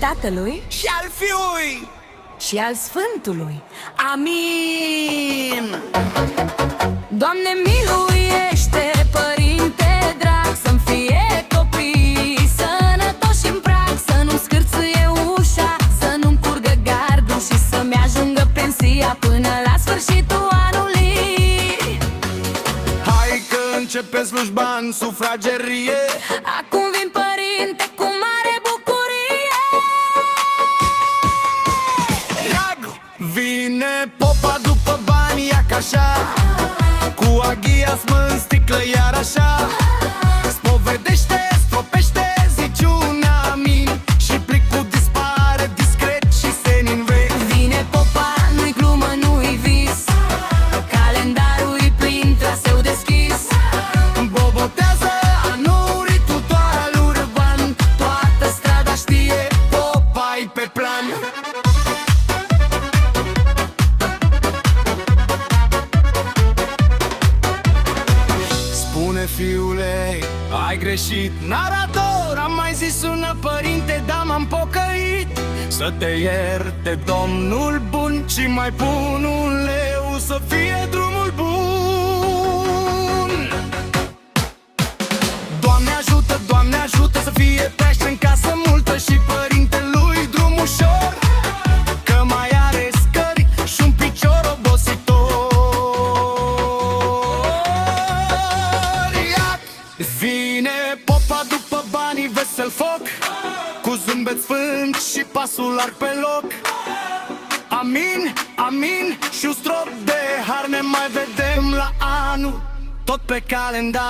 Tatălui și al Fiului și al Sfântului. Amin. Doamne, miluiește, Părinte drag, să-mi fie copii sănătoși în prag, să nu scârțâie ușa, să nu-mi curgă gardul și să-mi ajungă pensia până la sfârșitul anului. Hai că începe slujba în sufragerie. Acum vin, Părinte, cu mare bucurie. Drag, vine popa după bani, ia ca așa, cu aghias mă în sticlă iar așa. Spovedește, stropește, zici un amin și plicul dispare discret și senin vei. Vine popa, nu-i glumă, nu-i vis, calendarul-i plin, traseu deschis. Bobotează anul ritual urban, toată strada știe, popa-i pe plan. Spune, fiule, ai greșit, narator, am mai zis sună părinte, dar m-am pocăit. Să te ierte Domnul bun și mai pun un leu să fie drumul bun. Doamne ajută să fie pește în casă multă și părintelui drum ușor, că mai are scări și un picior obositor. Vine popa după banii, vesel foc, cu zâmbet sfânt și pasul larg pe loc. Amin, amin și un strop de har, ne mai vedem la anul, tot pe calendar.